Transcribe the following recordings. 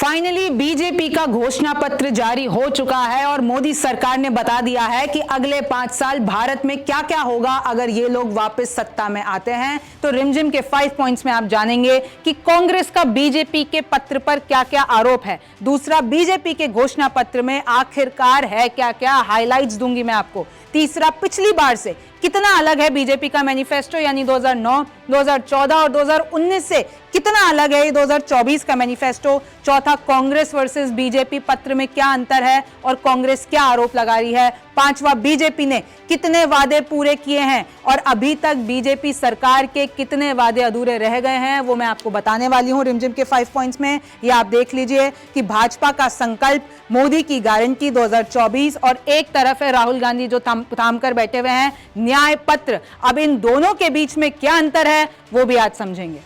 Finally BJP का घोषणा पत्र जारी हो चुका है और मोदी सरकार ने बता दिया है कि अगले 5 साल भारत में क्या क्या होगा अगर ये लोग वापस सत्ता में आते हैं। तो रिमझिम के 5 पॉइंट्स में आप जानेंगे कि कांग्रेस का बीजेपी के पत्र पर क्या क्या आरोप है। दूसरा, बीजेपी के घोषणा पत्र में आखिरकार है क्या क्या, हाइलाइट्स दूंगी मैं आपको। तीसरा, पिछली बार से कितना अलग है बीजेपी का मैनिफेस्टो, यानी 2009, 2014 और 2019 से कितना अलग है ये 2024 का मैनिफेस्टो। चौथा, कांग्रेस वर्सेस बीजेपी पत्र में क्या अंतर है और कांग्रेस क्या आरोप लगा रही है। पांचवा, बीजेपी ने कितने वादे पूरे किए हैं और अभी तक बीजेपी सरकार के कितने वादे अधूरे रह गए हैं, वो मैं आपको बताने वाली हूं रिमझिम के 5 पॉइंट्स में। ये आप देख लीजिए कि भाजपा का संकल्प, मोदी की गारंटी 2024 और एक तरफ है राहुल गांधी जो थाम कर बैठे हुए हैं न्याय पत्र। अब इन दोनों के बीच में क्या अंतर है वो भी आज समझेंगे।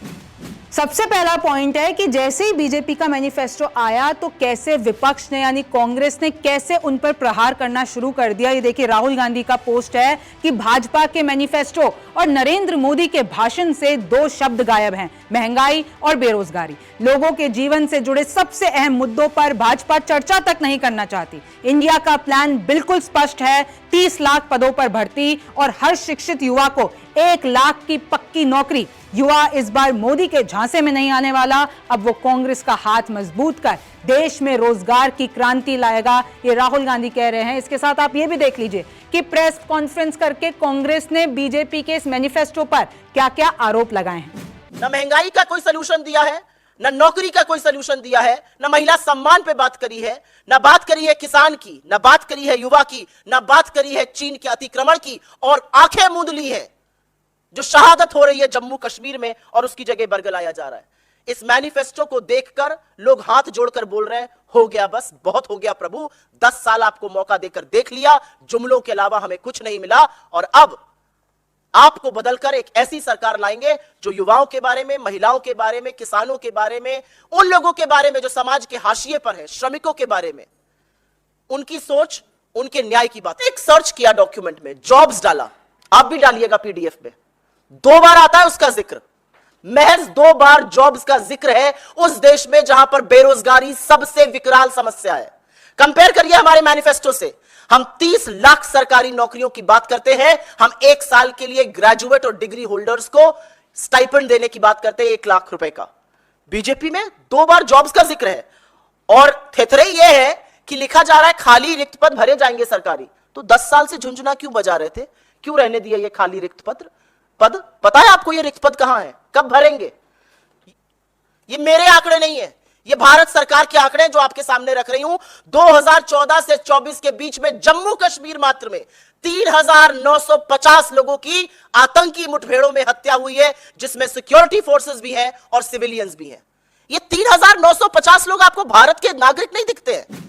सबसे पहला पॉइंट है कि जैसे ही बीजेपी का मैनिफेस्टो आया तो कैसे विपक्ष ने यानी कांग्रेस ने कैसे उन पर प्रहार करना शुरू कर दिया। ये देखिए, राहुल गांधी का पोस्ट है कि भाजपा के मैनिफेस्टो और नरेंद्र मोदी के भाषण से 2 शब्द गायब हैं, महंगाई और बेरोजगारी। लोगों के जीवन से जुड़े सबसे अहम मुद्दों पर भाजपा चर्चा तक नहीं करना चाहती। इंडिया का प्लान बिल्कुल स्पष्ट है, 30 लाख पदों पर भर्ती और हर शिक्षित युवा को 1 लाख की पक्की नौकरी। युवा इस बार मोदी के झांसे में नहीं आने वाला, अब वो कांग्रेस का हाथ मजबूत कर देश में रोजगार की क्रांति लाएगा, ये राहुल गांधी कह रहे हैं। इसके साथ आप ये भी देख लीजिए कि प्रेस कॉन्फ्रेंस करके कांग्रेस ने बीजेपी के इस मैनिफेस्टो पर क्या क्या आरोप लगाए हैं। न महंगाई का कोई सलूशन दिया है, न नौकरी का कोई सलूशन दिया है, न महिला सम्मान पे बात करी है, न बात करी है किसान की, न बात करी है युवा की, न बात करी है चीन के अतिक्रमण की, और आंखें मूंद ली है जो शहादत हो रही है जम्मू कश्मीर में और उसकी जगह बरगलाया जा रहा है। इस मैनिफेस्टो को देखकर लोग हाथ जोड़कर बोल रहे हैं, हो गया बस, बहुत हो गया प्रभु, 10 साल आपको मौका देकर देख लिया, जुमलों के अलावा हमें कुछ नहीं मिला और अब आपको बदलकर एक ऐसी सरकार लाएंगे जो युवाओं के बारे में, महिलाओं के बारे में, किसानों के बारे में, उन लोगों के बारे में जो समाज के हाशिए पर है, श्रमिकों के बारे में, उनकी सोच, उनके न्याय की बात। एक सर्च किया डॉक्यूमेंट में, जॉब्स डाला, आप भी डालिएगा पीडीएफ में, 2 बार आता है उसका जिक्र, महज 2 बार जॉब्स का जिक्र है उस देश में जहां पर बेरोजगारी सबसे विकराल समस्या है। कंपेयर करिए हमारे मैनिफेस्टो से, हम 30 लाख सरकारी नौकरियों की बात करते हैं, हम 1 साल के लिए ग्रेजुएट और डिग्री होल्डर्स को स्टाइपेंड देने की बात करते हैं 1 लाख रुपए का। बीजेपी में 2 बार जॉब्स का जिक्र है और थेथरे यह है कि लिखा जा रहा है खाली रिक्त पद भरे जाएंगे सरकारी। तो 10 साल से झुंझुना क्यों बजा रहे थे, क्यों रहने दिया ये खाली रिक्त पद? पता है आपको ये रिक्त पद कहां है, कब भरेंगे? ये मेरे आंकड़े नहीं है, ये भारत सरकार के आंकड़े जो आपके सामने रख रही हूं। 2014 से 24 के बीच में जम्मू कश्मीर मात्र में 3950 लोगों की आतंकी मुठभेड़ों में हत्या हुई है, जिसमें सिक्योरिटी फोर्सेस भी हैं और सिविलियंस भी हैं। ये 3950 लोग आपको भारत के नागरिक नहीं दिखते हैं।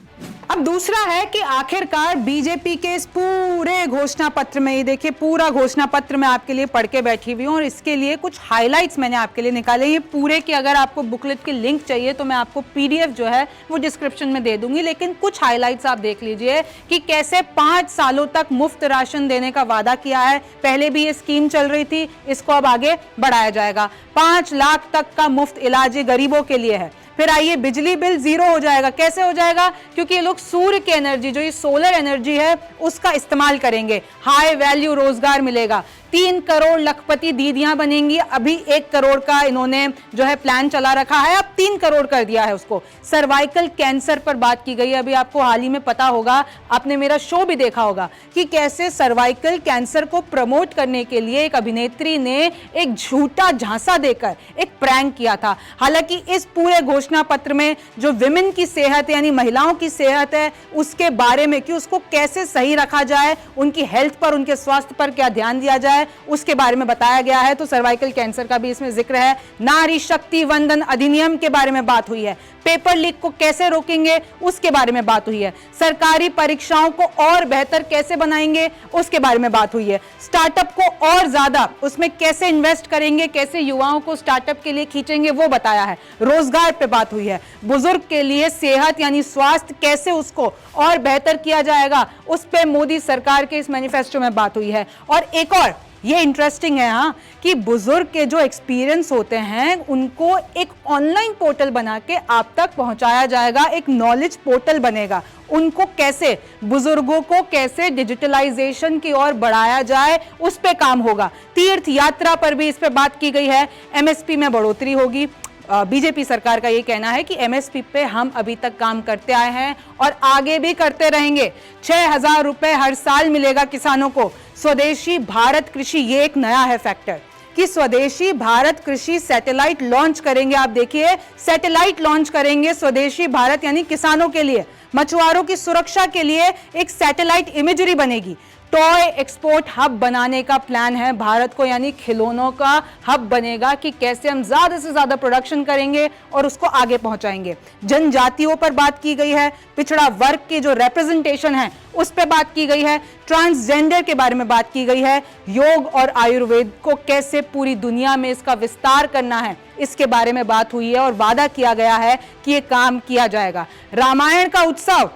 अब दूसरा है कि आखिरकार बीजेपी के इस पूरे घोषणा पत्र में, ये देखिए पूरा घोषणा पत्र मैं आपके लिए पढ़ के बैठी हुई हूँ और इसके लिए कुछ हाइलाइट्स मैंने आपके लिए निकाले। ये पूरे की अगर आपको बुकलेट की लिंक चाहिए तो मैं आपको पीडीएफ जो है वो डिस्क्रिप्शन में दे दूंगी, लेकिन कुछ हाइलाइट्स आप देख लीजिए कि कैसे 5 सालों तक मुफ्त राशन देने का वादा किया है। पहले भी ये स्कीम चल रही थी, इसको अब आगे बढ़ाया जाएगा। 5 लाख तक का मुफ्त इलाज गरीबों के लिए है। फिर आइए, बिजली बिल 0 हो जाएगा। कैसे हो जाएगा? क्योंकि ये लोग सूर्य की एनर्जी, जो ये सोलर एनर्जी है, उसका इस्तेमाल करेंगे। हाई वैल्यू रोजगार मिलेगा। 3 करोड़ लखपति दीदियां बनेंगी। अभी 1 करोड़ का इन्होंने जो है प्लान चला रखा है, अब 3 करोड़ कर दिया है उसको। सर्वाइकल कैंसर पर बात की गई। अभी आपको हाल ही में पता होगा, आपने मेरा शो भी देखा होगा कि कैसे सर्वाइकल कैंसर को प्रमोट करने के लिए एक अभिनेत्री ने एक झूठा झांसा देकर एक प्रैंक किया था। हालांकि इस पूरे घोषणा पत्र में जो विमेन की सेहत यानी महिलाओं की सेहत है उसके बारे में, कि उसको कैसे सही रखा जाए, उनकी हेल्थ पर, उनके स्वास्थ्य पर क्या ध्यान दिया जाए, उसके बारे में बताया गया है। तो सर्वाइकल कैंसर का भी इसमें जिक्र है। नारी शक्ति वंदन अधिनियम के बारे में बात हुई है। पेपर लीक को कैसे रोकेंगे उसके बारे में बात हुई है। सरकारी परीक्षाओं को और बेहतर कैसे बनाएंगे उसके बारे में बात हुई है। स्टार्टअप को और ज्यादा उसमें कैसे इन्वेस्ट करेंगे, कैसे युवाओं को स्टार्टअप के लिए खींचेंगे, वो बताया है। रोजगार पे बात हुई है। बुजुर्ग के लिए सेहत यानी स्वास्थ्य कैसे उसको और बेहतर किया जाएगा, उस पे मोदी सरकार के इस मैनिफेस्टो में बात हुई है। और एक और ये इंटरेस्टिंग है हाँ, कि बुजुर्ग के जो एक्सपीरियंस होते हैं उनको एक ऑनलाइन पोर्टल बना के आप तक पहुंचाया जाएगा, एक नॉलेज पोर्टल बनेगा। उनको कैसे, बुजुर्गों को कैसे डिजिटलाइजेशन की ओर बढ़ाया जाए, उस पे काम होगा। तीर्थ यात्रा पर भी इस पे बात की गई है। एमएसपी में बढ़ोतरी होगी। बीजेपी सरकार का ये कहना है कि एमएसपी पे हम अभी तक काम करते आए हैं और आगे भी करते रहेंगे। 6,000 रुपए हर साल मिलेगा किसानों को। स्वदेशी भारत कृषि, ये एक नया है फैक्टर कि स्वदेशी भारत कृषि सैटेलाइट लॉन्च करेंगे। आप देखिए, सैटेलाइट लॉन्च करेंगे स्वदेशी भारत, यानी किसानों के लिए, मछुआरों की सुरक्षा के लिए एक सैटेलाइट इमेजरी बनेगी। टॉय एक्सपोर्ट हब बनाने का प्लान है भारत को, यानी खिलौनों का हब बनेगा कि कैसे हम ज्यादा से ज्यादा प्रोडक्शन करेंगे और उसको आगे पहुंचाएंगे। जनजातियों पर बात की गई है, पिछड़ा वर्ग की जो रिप्रेजेंटेशन है उस पर बात की गई है, ट्रांसजेंडर के बारे में बात की गई है, योग और आयुर्वेद को कैसे पूरी दुनिया में इसका विस्तार करना है इसके बारे में बात हुई है और वादा किया गया है कि ये काम किया जाएगा। रामायण का उत्सव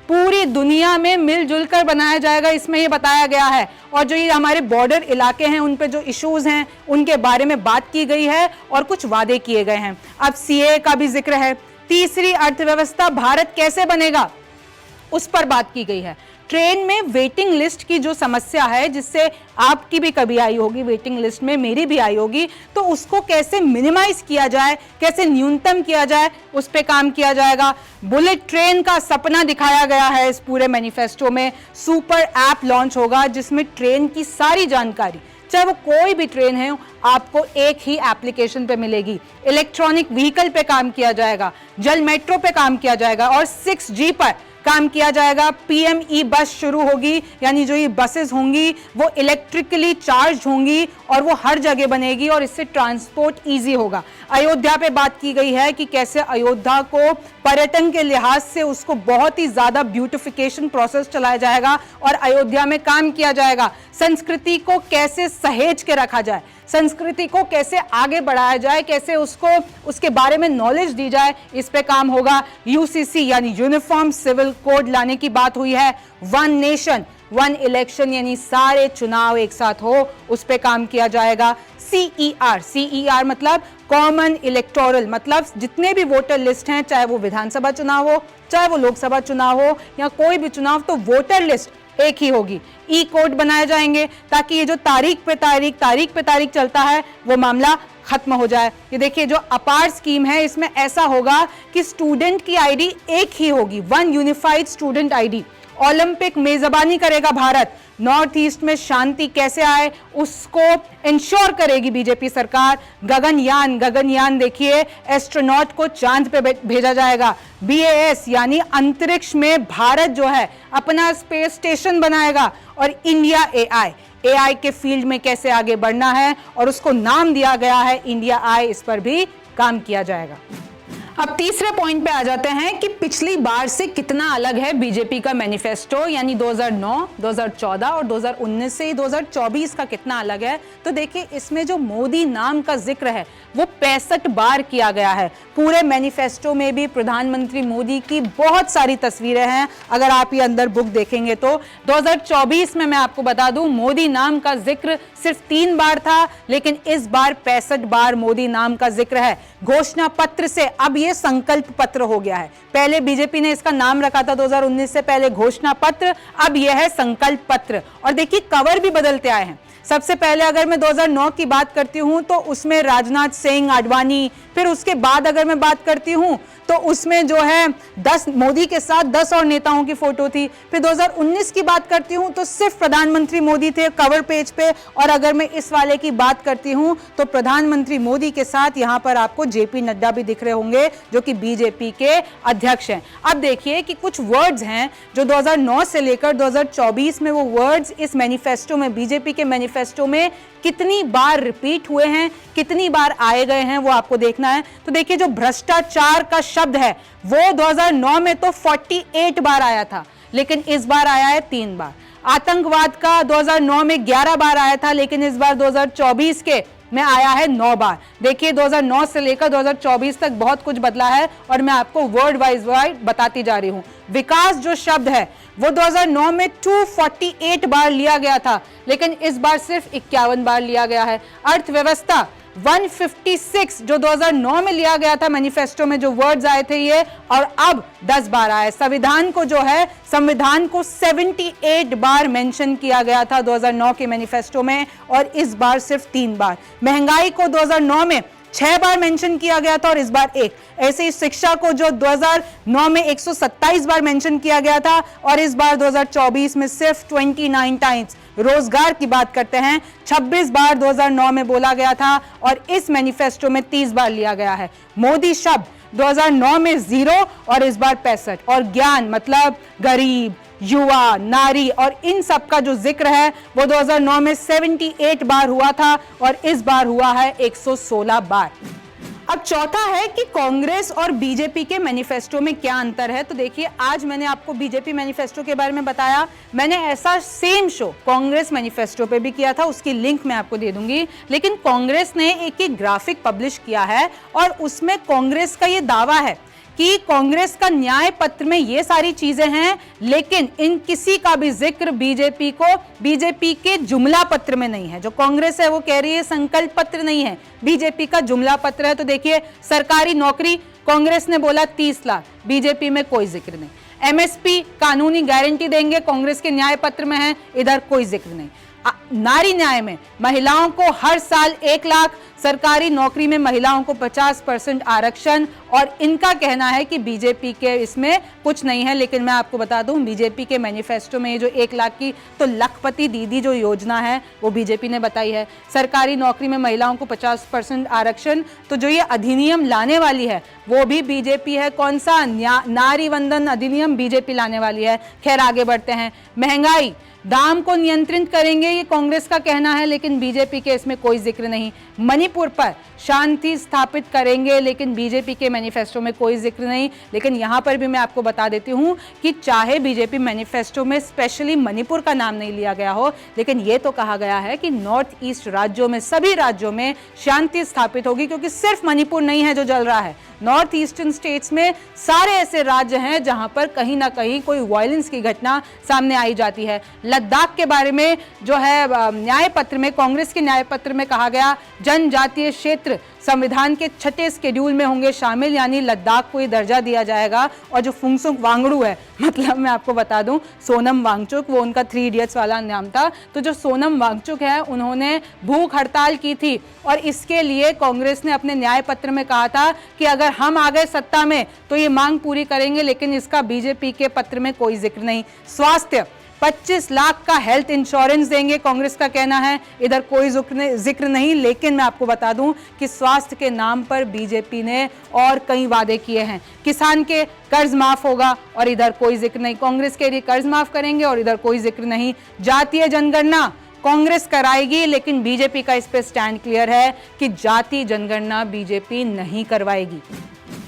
पूरी दुनिया में मिलजुल कर बनाया जाएगा, इसमें ये बताया गया है। और जो ये हमारे बॉर्डर इलाके हैं उन पे जो इश्यूज हैं उनके बारे में बात की गई है और कुछ वादे किए गए हैं। अब सीए का भी जिक्र है। तीसरी अर्थव्यवस्था भारत कैसे बनेगा उस पर बात की गई है। ट्रेन में वेटिंग लिस्ट की जो समस्या है, जिससे आपकी भी कभी आई होगी, वेटिंग लिस्ट में मेरी भी आई होगी, तो उसको कैसे मिनिमाइज किया जाए, कैसे न्यूनतम किया जाए, उस पे काम किया जाएगा। बुलेट ट्रेन का सपना दिखाया गया है इस पूरे मैनिफेस्टो में। सुपर ऐप लॉन्च होगा जिसमें ट्रेन की सारी जानकारी, चाहे वो कोई भी ट्रेन है, आपको एक ही एप्लीकेशन पे मिलेगी। इलेक्ट्रॉनिक व्हीकल पे काम किया जाएगा, जल मेट्रो पे काम किया जाएगा और 6G पर काम किया जाएगा। पीएमई बस शुरू होगी, यानी जो ये बसेस होंगी वो इलेक्ट्रिकली चार्ज होंगी और वो हर जगह बनेगी और इससे ट्रांसपोर्ट इजी होगा। अयोध्या पे बात की गई है कि कैसे अयोध्या को पर्यटन के लिहाज से उसको बहुत ही ज्यादा ब्यूटिफिकेशन प्रोसेस चलाया जाएगा और अयोध्या में काम किया जाएगा। संस्कृति को कैसे सहेज के रखा जाए, संस्कृति को कैसे आगे बढ़ाया जाए, कैसे उसको उसके बारे में नॉलेज दी जाए, इस पे काम होगा। यूसीसी यानी यूनिफॉर्म सिविल कोड लाने की बात हुई है। वन नेशन वन इलेक्शन यानी सारे चुनाव एक साथ हो, उस पे काम किया जाएगा। सीईआर मतलब कॉमन इलेक्टोरल, मतलब जितने भी वोटर लिस्ट हैं, चाहे वो विधानसभा चुनाव हो, चाहे वो लोकसभा चुनाव हो या कोई भी चुनाव, तो वोटर लिस्ट एक ही होगी। ई कोड बनाए जाएंगे ताकि ये जो तारीख पे तारीख चलता है वो मामला खत्म हो जाए। ये देखिए, जो अपार स्कीम है इसमें ऐसा होगा कि स्टूडेंट की आईडी एक ही होगी, one unified student ID. Olympic मेजबानी करेगा भारत। नॉर्थ ईस्ट में शांति कैसे आए उसको इंश्योर करेगी बीजेपी सरकार। गगनयान देखिए, एस्ट्रोनॉट को चांद पे भेजा जाएगा। बीएएस यानी अंतरिक्ष में भारत जो है अपना स्पेस स्टेशन बनाएगा। और इंडिया एआई के फील्ड में कैसे आगे बढ़ना है और उसको नाम दिया गया है इंडिया आई, इस पर भी काम किया जाएगा। अब तीसरे पॉइंट पे आ जाते हैं कि पिछली बार से कितना अलग है बीजेपी का मैनिफेस्टो, यानी 2009, 2014 और 2019 से 2024 का कितना अलग है। तो देखिए, इसमें जो मोदी नाम का जिक्र है वो 65 बार किया गया है। पूरे मैनिफेस्टो में भी प्रधानमंत्री मोदी की बहुत सारी तस्वीरें हैं। अगर आप ये अंदर बुक देखेंगे तो 2024 में मैं आपको बता दूं, मोदी नाम का जिक्र सिर्फ 3 बार था, लेकिन इस बार 65 बार मोदी नाम का जिक्र है। घोषणा पत्र से अब ये संकल्प पत्र हो गया है। पहले बीजेपी ने इसका नाम रखा था 2019 से पहले घोषणा पत्र, अब यह है संकल्प पत्र। और देखिए, कवर भी बदलते आए हैं। सबसे पहले अगर मैं 2009 की बात करती हूं तो उसमें राजनाथ सिंह, आडवाणी, फिर उसके बाद अगर मैं बात करती हूं तो उसमें जो है 10 मोदी के साथ 10 और नेताओं की फोटो थी। फिर 2019 की बात करती हूं तो सिर्फ प्रधानमंत्री मोदी थे कवर पेज पे। और अगर मैं इस वाले की बात करती हूं तो प्रधानमंत्री मोदी के साथ यहां पर आपको जेपी नड्डा भी दिख रहे होंगे, जो कि बीजेपी के अध्यक्ष हैं। अब देखिए कि कुछ वर्ड्स हैं जो 2009 से लेकर 2024 में, वो वर्ड्स इस मैनिफेस्टो में, बीजेपी के मैनिफेस्टो में कितनी बार रिपीट हुए हैं, कितनी बार आए गए हैं, वो आपको देखना है। तो देखिए, जो भ्रष्टाचार का शब्द है वो 2009 में तो 48 बार आया था, लेकिन इस बार आया है 3 बार। आतंकवाद का 2009 में 11 बार आया था, लेकिन इस बार 2024 के में आया है 9 बार। देखिए 2009 से लेकर 2024 तक बहुत कुछ बदला है और मैं आपको वर्ड वाइज बताती जा रही हूं। विकास जो शब्द है वो 2009 में 248 बार लिया गया था, लेकिन इस बार सिर्फ 51 बार लिया गया है। अर्थव्यवस्था 156 जो 2009 में लिया गया था मैनिफेस्टो में जो वर्ड्स आए थे ये, और अब 10 बार आए। संविधान को जो है, संविधान को 78 बार मेंशन किया गया था 2009 के मैनिफेस्टो में और इस बार सिर्फ 3 बार। महंगाई को 2009 में 6 बार मेंशन किया गया था और इस बार 1। ऐसे ही शिक्षा को जो 2009 में 127 बार मेंशन किया गया था और इस बार 2024 में सिर्फ 29 टाइम्स। रोजगार की बात करते हैं, 26 बार 2009 में बोला गया था और इस मैनिफेस्टो में 30 बार लिया गया है। मोदी शब्द 2009 में 0 और इस बार 65। और ज्ञान मतलब गरीब, युवा, नारी और इन सब का जो जिक्र है वो 2009 में 78 बार हुआ था और इस बार हुआ है 116 बार। अब चौथा है कि कांग्रेस और बीजेपी के मैनिफेस्टो में क्या अंतर है। तो देखिए, आज मैंने आपको बीजेपी मैनिफेस्टो के बारे में बताया, मैंने ऐसा सेम शो कांग्रेस मैनिफेस्टो पे भी किया था, उसकी लिंक मैं आपको दे दूंगी। लेकिन कांग्रेस ने एक ग्राफिक पब्लिश किया है और उसमें कांग्रेस का ये दावा है कि कांग्रेस का न्याय पत्र में ये सारी चीजें हैं, लेकिन इन किसी का भी जिक्र बीजेपी के जुमला पत्र में नहीं है। जो कांग्रेस है वो कह रही है संकल्प पत्र नहीं है, बीजेपी का जुमला पत्र है। तो देखिए, सरकारी नौकरी कांग्रेस ने बोला 30 लाख, बीजेपी में कोई जिक्र नहीं। एमएसपी कानूनी गारंटी देंगे, कांग्रेस के न्याय पत्र में है, इधर कोई जिक्र नहीं। नारी न्याय में महिलाओं को हर साल 1 लाख, सरकारी नौकरी में महिलाओं को 50% आरक्षण, और इनका कहना है कि बीजेपी के इसमें कुछ नहीं है। लेकिन मैं आपको बता दूं, बीजेपी के मैनिफेस्टो में ये जो 1 लाख की तो लखपति दीदी जो योजना है वो बीजेपी ने बताई है। सरकारी नौकरी में महिलाओं को 50% आरक्षण, तो जो ये अधिनियम लाने वाली है वो भी बीजेपी है। कौन सा? नारी वंदन अधिनियम बीजेपी लाने वाली है। खैर, आगे बढ़ते हैं। महंगाई, दाम को नियंत्रित करेंगे, ये कांग्रेस का कहना है, लेकिन बीजेपी के इसमें कोई जिक्र नहीं। मणिपुर पर शांति स्थापित करेंगे, लेकिन बीजेपी के मैनिफेस्टो में कोई जिक्र नहीं। लेकिन यहां पर भी मैं आपको बता देती हूं कि चाहे बीजेपी मैनिफेस्टो में स्पेशली मणिपुर का नाम नहीं लिया गया हो, लेकिन यह तो कहा गया है कि नॉर्थ ईस्ट राज्यों में, सभी राज्यों में शांति स्थापित होगी, क्योंकि सिर्फ मणिपुर नहीं है जो जल रहा है। नॉर्थ ईस्टर्न स्टेट्स में सारे ऐसे राज्य हैं जहां पर कहीं ना कहीं कोई वायलेंस की घटना सामने आई जाती है। लद्दाख के बारे में जो है न्याय पत्र में, कांग्रेस के न्याय पत्र में कहा गया, जनजातीय क्षेत्र संविधान के 6ठे शेड्यूल में होंगे शामिल, यानी लद्दाख को ये दर्जा दिया जाएगा। और जो फुंगसुक वांगडू है, मतलब मैं आपको बता दूं सोनम वांगचुक, वो उनका 3 इडियट्स वाला नाम था। तो जो सोनम वांगचुक है उन्होंने भूख हड़ताल की थी और इसके लिए कांग्रेस ने अपने न्याय पत्र में कहा था कि अगर हम आ गए सत्ता में तो ये मांग पूरी करेंगे, लेकिन इसका बीजेपी के पत्र में कोई जिक्र नहीं। स्वास्थ्य, 25 लाख का हेल्थ इंश्योरेंस देंगे, कांग्रेस का कहना है, इधर कोई जिक्र नहीं। लेकिन मैं आपको बता दूं कि स्वास्थ्य के नाम पर बीजेपी ने और कई वादे किए हैं। किसान के कर्ज माफ होगा और इधर कोई जिक्र नहीं। कांग्रेस के लिए कर्ज माफ करेंगे और इधर कोई जिक्र नहीं। जातीय जनगणना कांग्रेस कराएगी, लेकिन बीजेपी का इस पे स्टैंड क्लियर है कि जाति जनगणना बीजेपी नहीं करवाएगी।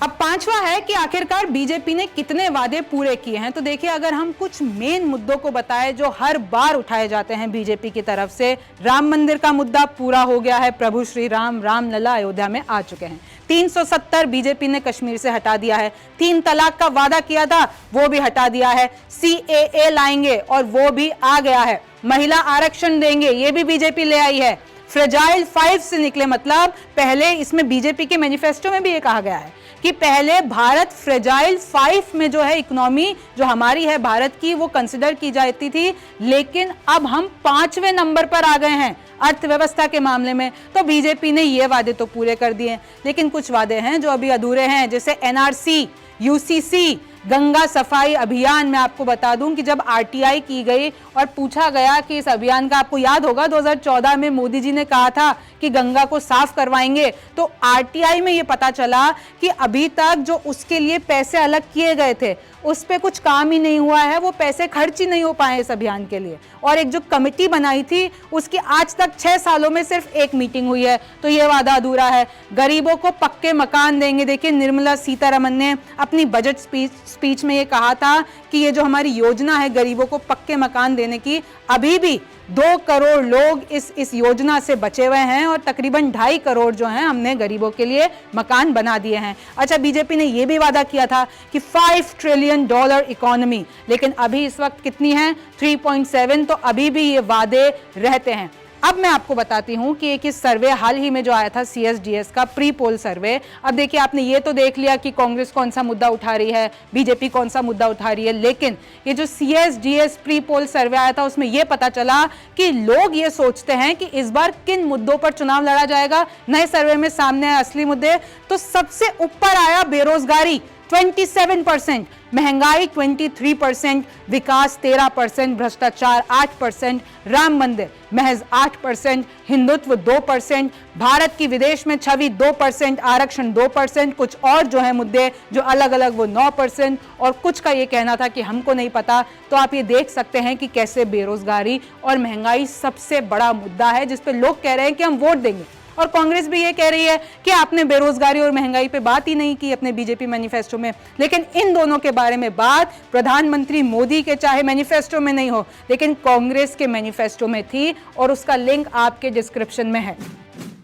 अब पांचवा है कि आखिरकार बीजेपी ने कितने वादे पूरे किए हैं। तो देखिए, अगर हम कुछ मेन मुद्दों को बताएं जो हर बार उठाए जाते हैं बीजेपी की तरफ से, राम मंदिर का मुद्दा पूरा हो गया है, प्रभु श्री राम रामलला अयोध्या में आ चुके हैं। 370 बीजेपी ने कश्मीर से हटा दिया है। 3 तलाक का वादा किया था वो भी हटा दिया है। CAA लाएंगे और वो भी आ गया है। महिला आरक्षण देंगे, ये भी बीजेपी ले आई है। फ्रेजाइल 5 से निकले, मतलब पहले इसमें बीजेपी के मैनिफेस्टो में भी ये कहा गया है कि पहले भारत फ्रेजाइल 5 में जो है इकोनॉमी जो हमारी है भारत की, वो कंसिडर की जाती थी, लेकिन अब हम 5वें नंबर पर आ गए हैं अर्थव्यवस्था के मामले में। तो बीजेपी ने ये वादे तो पूरे कर दिए, लेकिन कुछ वादे हैं जो अभी अधूरे हैं, जैसे NRC, UCC, गंगा सफाई अभियान। मैं आपको बता दूं कि जब RTI की गई और पूछा गया कि इस अभियान का, आपको याद होगा 2014 में मोदी जी ने कहा था कि गंगा को साफ करवाएंगे, तो RTI में ये पता चला कि अभी तक जो उसके लिए पैसे अलग किए गए थे उस पे कुछ काम ही नहीं हुआ है, वो पैसे खर्च ही नहीं हो पाए इस अभियान के लिए। और एक जो कमेटी बनाई थी उसकी आज तक 6 सालों में सिर्फ 1 मीटिंग हुई है, तो ये वादा अधूरा है। गरीबों को पक्के मकान देंगे। देखिए, निर्मला सीतारमन ने अपनी बजट स्पीच स्पीच में ये कहा था कि ये जो हमारी योजना है गरीबों को पक्के मकान देने की, अभी भी 2 करोड़ लोग इस योजना से बचे हुए हैं और तकरीबन 2.5 करोड़ जो हैं हमने गरीबों के लिए मकान बना दिए हैं। अच्छा, बीजेपी ने यह भी वादा किया था कि $5 ट्रिलियन इकोनॉमी, लेकिन अभी इस वक्त कितनी है? 3.7। तो अभी भी ये वादे रहते हैं। अब मैं आपको बताती हूं कि एक सर्वे हाल ही में जो आया था CSDS का प्री पोल सर्वे। अब देखिए, आपने ये तो देख लिया कि कांग्रेस कौन सा मुद्दा उठा रही है, बीजेपी कौन सा मुद्दा उठा रही है, लेकिन ये जो CSDS प्री पोल सर्वे आया था उसमें यह पता चला कि लोग ये सोचते हैं कि इस बार किन मुद्दों पर चुनाव लड़ा जाएगा। नए सर्वे में सामने आए असली मुद्दे, तो सबसे ऊपर आया बेरोजगारी 27%, महंगाई 23%, विकास 13%, भ्रष्टाचार 8%, राम मंदिर महज 8%, हिंदुत्व 2%, भारत की विदेश में छवि 2%, आरक्षण 2%, कुछ और जो है मुद्दे जो अलग अलग वो 9%, और कुछ का ये कहना था कि हमको नहीं पता। तो आप ये देख सकते हैं कि कैसे बेरोजगारी और महंगाई सबसे बड़ा मुद्दा है जिस पे लोग कह रहे हैं कि हम वोट देंगे। और कांग्रेस भी ये कह रही है कि आपने बेरोजगारी और महंगाई पे बात ही नहीं की अपने बीजेपी मैनिफेस्टो में। लेकिन इन दोनों के बारे में बात प्रधानमंत्री मोदी के चाहे मैनिफेस्टो में नहीं हो, लेकिन कांग्रेस के मैनिफेस्टो में थी, और उसका लिंक आपके डिस्क्रिप्शन में है।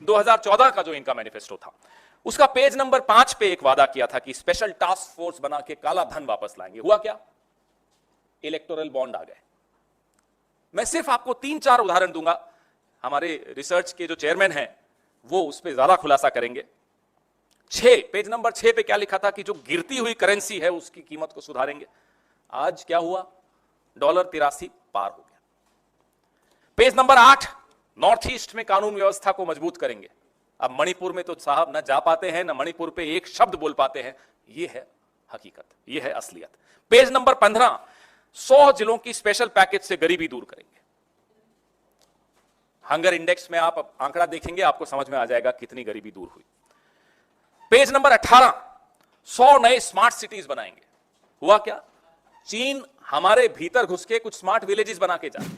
2014 का जो इनका मैनिफेस्टो था, उसका पेज नंबर 5 पे एक वादा किया था कि स्पेशल टास्क फोर्स बना के काला धन वापस लाएंगे। हुआ क्या? इलेक्टोरल बॉन्ड आ गए। मैं सिर्फ आपको 3-4 उदाहरण दूंगा, हमारे रिसर्च के जो चेयरमैन हैं वो उस पर ज्यादा खुलासा करेंगे। पेज नंबर 6 पे क्या लिखा था कि जो गिरती हुई करेंसी है उसकी कीमत को सुधारेंगे। आज क्या हुआ? $83 पार हो गया। पेज नंबर 8, नॉर्थ ईस्ट में कानून व्यवस्था को मजबूत करेंगे। अब मणिपुर में तो साहब न जा पाते हैं, न मणिपुर पे एक शब्द बोल पाते हैं। ये है हकीकत, ये है असलियत। पेज नंबर 15, 100 जिलों की स्पेशल पैकेज से गरीबी दूर करेंगे। हंगर इंडेक्स में आप आंकड़ा देखेंगे, आपको समझ में आ जाएगा कितनी गरीबी दूर हुई। पेज नंबर 18, 100 नए स्मार्ट सिटीज बनाएंगे। हुआ क्या? चीन हमारे भीतर घुस के कुछ स्मार्ट विलेजेस बना के जा।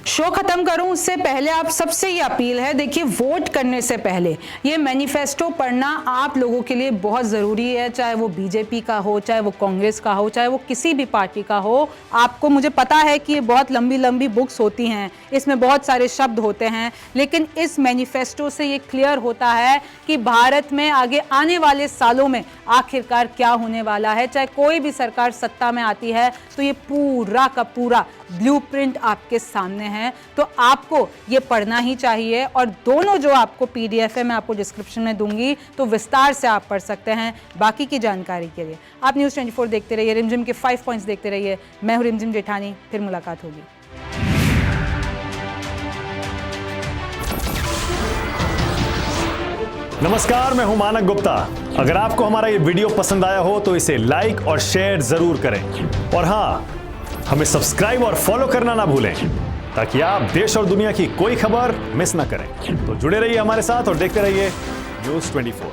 शो खत्म करूं उससे पहले आप सबसे ये अपील है, देखिए वोट करने से पहले ये मैनिफेस्टो पढ़ना आप लोगों के लिए बहुत ज़रूरी है, चाहे वो बीजेपी का हो, चाहे वो कांग्रेस का हो, चाहे वो किसी भी पार्टी का हो। आपको, मुझे पता है कि ये बहुत लंबी लंबी बुक्स होती हैं, इसमें बहुत सारे शब्द होते हैं, लेकिन इस मैनिफेस्टो से ये क्लियर होता है कि भारत में आगे आने वाले सालों में आखिरकार क्या होने वाला है। चाहे कोई भी सरकार सत्ता में आती है तो ये पूरा का पूरा ब्लूप्रिंट आपके सामने है, तो आपको ये पढ़ना ही चाहिए। और दोनों जो आपको PDF है मैं आपको डिस्क्रिप्शन में दूंगी, तो विस्तार से आप पढ़ सकते हैं। बाकी की जानकारी के लिए आप न्यूज़ 24 देखते रहिए, रिमझिम के 5 पॉइंट्स देखते रहिए। मैं हूं रिमझिम जेठानी, फिर मुलाकात होगी। नमस्कार, मैं हूं मानक गुप्ता। अगर आपको हमारा ये वीडियो पसंद आया हो तो इसे लाइक और शेयर जरूर करें, और हाँ, हमें सब्सक्राइब और फॉलो करना ना भूलें ताकि आप देश और दुनिया की कोई खबर मिस ना करें। तो जुड़े रहिए हमारे साथ और देखते रहिए न्यूज़ 24।